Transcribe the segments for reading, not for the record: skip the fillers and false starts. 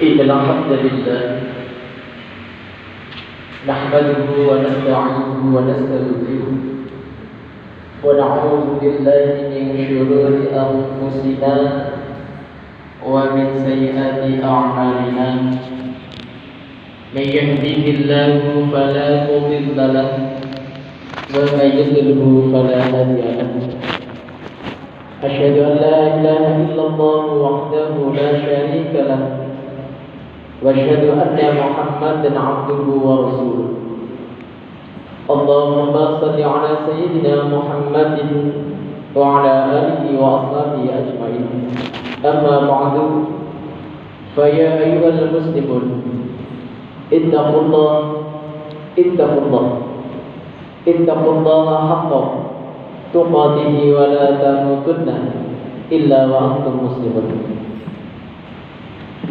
Innal hamdalillah nahmaduhu wa nasta'inuhu wa nastaghfiruh wa na'udzu billahi min shururi anfusina wa min sayyiati a'malina. May yahdihillahu fala mudilla lahu wa may yudlilhu fala hadiya lahu. Asyhadu an la ilaha illallah wahdahu la syarika lahu وأشهد أن محمدا عبده ورسوله. اللهم صل على سيدنا محمد وعلى آله وأصحابه أجمعين. أما بعد فيا أيها المسلمون اتقوا الله حق تقاته ولا تموتن إلا وأنتم مسلمون.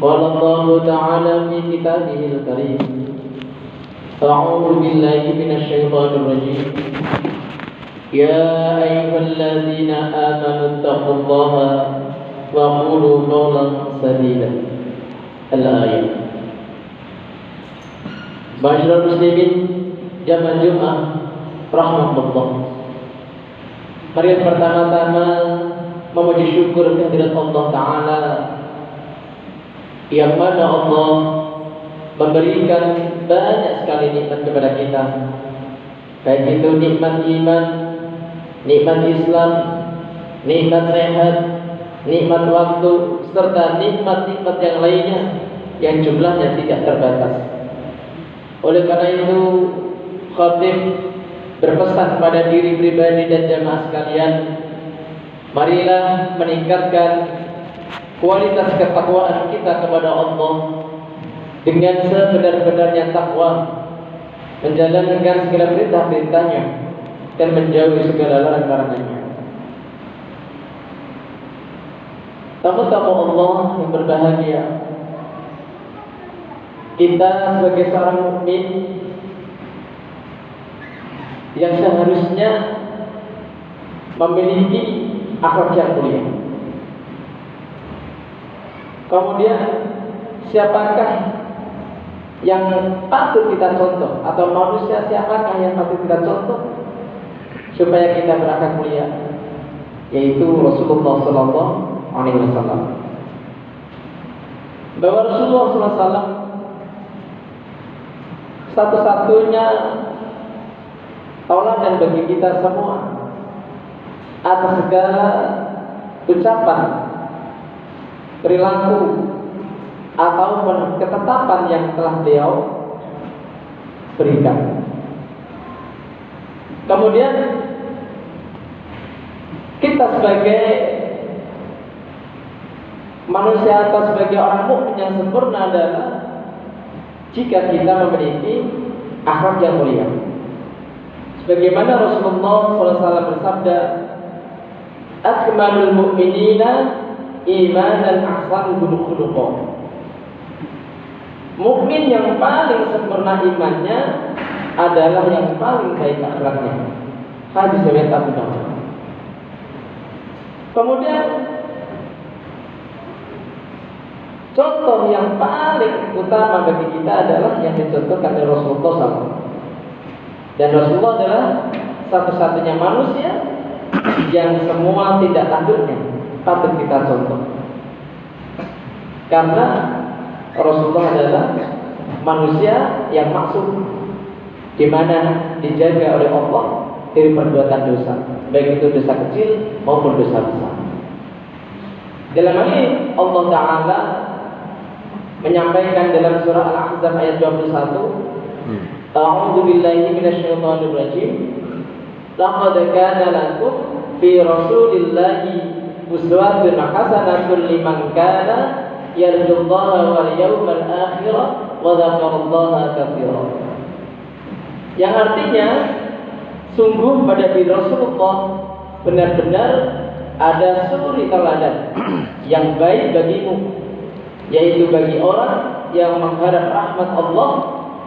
قال الله تعالى في كتابه الكريم: أعوذ بالله من الشيطان الرجيم. يا أيها الذين آمنوا اتقوا الله وقولوا قولا سديدا. الآية. Ma'asyiral muslimin jamaah Jumat rahmatullah. Mari pertama-tama memuji syukur kehadirat Allah Ta'ala, yang mana Allah memberikan banyak sekali nikmat kepada kita, baik itu nikmat iman, nikmat Islam, nikmat sehat, nikmat waktu, serta nikmat-nikmat yang lainnya yang jumlahnya tidak terbatas. Oleh karena itu, khatib berpesan pada diri pribadi dan jamaah sekalian, marilah meningkatkan kualitas ketakwaan kita kepada Allah dengan sebenar-benarnya takwa, menjalankan segala perintah-perintahnya dan menjauhi segala larangan-larangannya. Tamu-tamu Allah yang berbahagia, kita sebagai seorang mukmin yang seharusnya memiliki akhlak yang mulia. Kemudian siapakah yang patut kita contoh, atau manusia siapakah yang patut kita contoh supaya kita berakhlak mulia? Yaitu Rasulullah Sallallahu Alaihi Wasallam. Bahwa Rasulullah Sallallahu Alaihi Wasallam satu-satunya tauladan bagi kita semua atas segala ucapan, perilaku ataupun ketetapan yang telah beliau berikan. Kemudian kita sebagai manusia atau sebagai orang mukmin yang sempurna adalah jika kita memiliki akhlak yang mulia. Sebagaimana Rasulullah SAW bersabda, "Akmalul mu'minina iman dan ahsanuhum khuluqan." Mukmin yang paling sempurna imannya adalah yang paling baik akhlaknya. Hadis riwayat Abu Dawud. Kemudian contoh yang paling utama bagi kita adalah yang dicontohkan oleh Rasulullah SAW. Dan Rasulullah adalah satu-satunya manusia yang semua tindak tanduknya patut kita contoh. Karena Rasulullah adalah manusia yang maksum, di mana dijaga oleh Allah dari perbuatan dosa, baik itu dosa kecil maupun dosa besar. Dalam hal ini Allah Ta'ala menyampaikan dalam surah Al-Ahzab ayat 21, A'udzu billahi minasyaitonir rajim. Laqad kana lakum fi Rasulillahi uswatun hasanatun liman kana yarjullaha wal yawmal akhir wa dzakarallaha katsiran. Yang artinya, sungguh pada diri Rasulullah benar-benar ada suri teladan yang baik bagimu, yaitu bagi orang yang mengharap rahmat Allah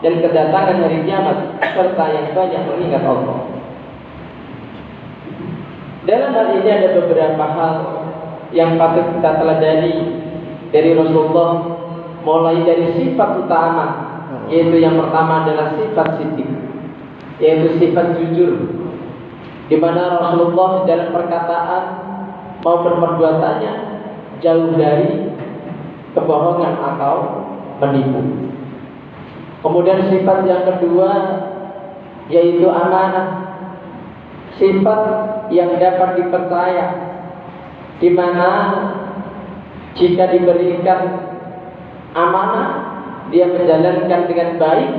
dan kedatangan hari kiamat serta yang banyak mengingat Allah. Dalam hal ini ada beberapa hal yang patut kita teladani dari Rasulullah, mulai dari sifat utama, yaitu yang pertama adalah sifat siddiq, yaitu sifat jujur, di mana Rasulullah dalam perkataan maupun perbuatannya jauh dari kebohongan atau menipu. Kemudian sifat yang kedua yaitu amanah, sifat yang dapat dipercaya, di mana jika diberikan amanah dia menjalankan dengan baik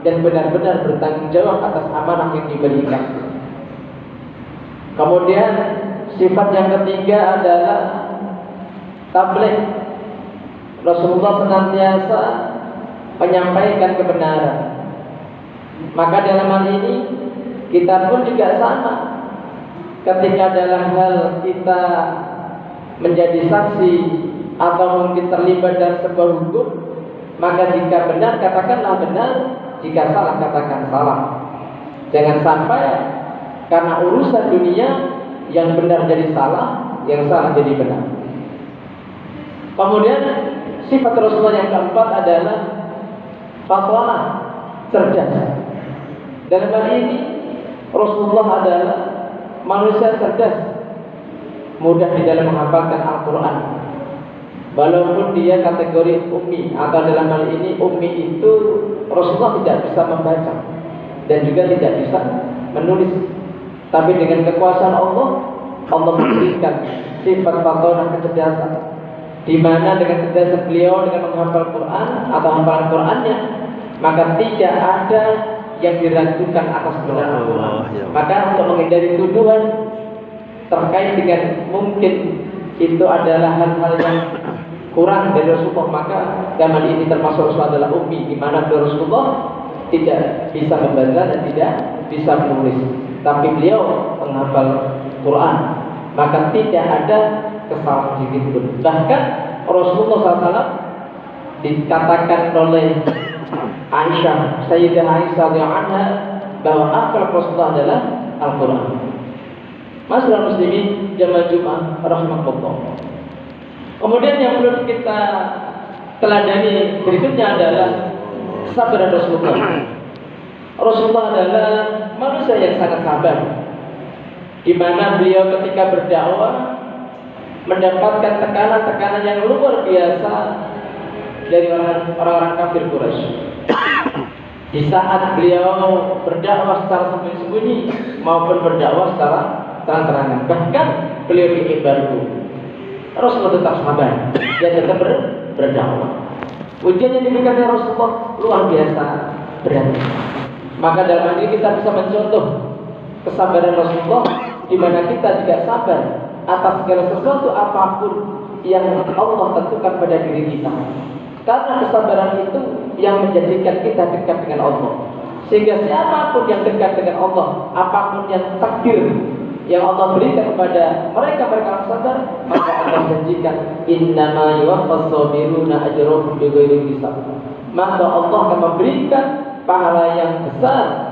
dan benar-benar bertanggung jawab atas amanah yang diberikan. Kemudian sifat yang ketiga adalah tabligh. Rasulullah senantiasa menyampaikan kebenaran. Maka dalam hal ini kita pun juga sama. Ketika dalam hal kita menjadi saksi atau mungkin terlibat dalam sebuah hukum, maka jika benar katakanlah benar, jika salah katakan salah. Jangan sampai karena urusan dunia yang benar jadi salah, yang salah jadi benar. Kemudian sifat Rasulullah yang keempat adalah fatwa, cerdas. Dalam hal ini Rasulullah adalah manusia cerdas, mudah di dalam menghafalkan Al-Quran. Walaupun dia kategori ummi, atau dalam hal ini ummi itu Rasulullah tidak bisa membaca dan juga tidak bisa menulis. Tapi dengan kekuasaan Allah, Allah memberikan sifat fatwa dan kecerdasan, di mana dengan kecerdasan beliau dengan menghafal Quran atau hafalan Qurannya, maka tidak ada yang diragukan atas kebenaran Al-Quran. Maka untuk menghindari tuduhan terkait dengan mungkin itu adalah hal-hal yang kurang dari Rasulullah, maka zaman ini termasuk Rasulullah adalah ummi, di mana Rasulullah tidak bisa membaca dan tidak bisa menulis, tapi beliau menghafal Quran, maka tidak ada kesalahan sedikit pun. Bahkan Rasulullah SAW dikatakan oleh Aisyah, Sayyidah Aisyah radhiyallahu bahwa akal Rasulullah adalah Al-Quran. Masyaallah muslimin jamaah Jumat rahmatullah. Kemudian yang perlu kita teladani berikutnya adalah kesabaran Rasulullah. Rasulullah adalah manusia yang sangat sabar, di mana beliau ketika berdakwah mendapatkan tekanan-tekanan yang luar biasa dari orang-orang kafir Quraisy. Di saat beliau berdakwah secara sembunyi maupun berdakwah secara terang-terangan, bahkan beliau diembargo, Rasulullah tetap sabar, dia tetap berdakwah. Ujian yang diberikan oleh Rasulullah luar biasa berat. Maka dalam hal ini kita bisa mencontoh kesabaran Rasulullah, di mana kita juga sabar atas segala sesuatu apapun yang Allah tentukan pada diri kita. Karena kesabaran itu yang menjadikan kita dekat dengan Allah. Sehingga siapapun yang dekat dengan Allah, apapun yang takdir yang Allah berikan kepada mereka yang sabar, maka Allah janjikan innama yuwaffas sabiruna ajrahum bighairi hisab. Maka Allah akan memberikan pahala yang besar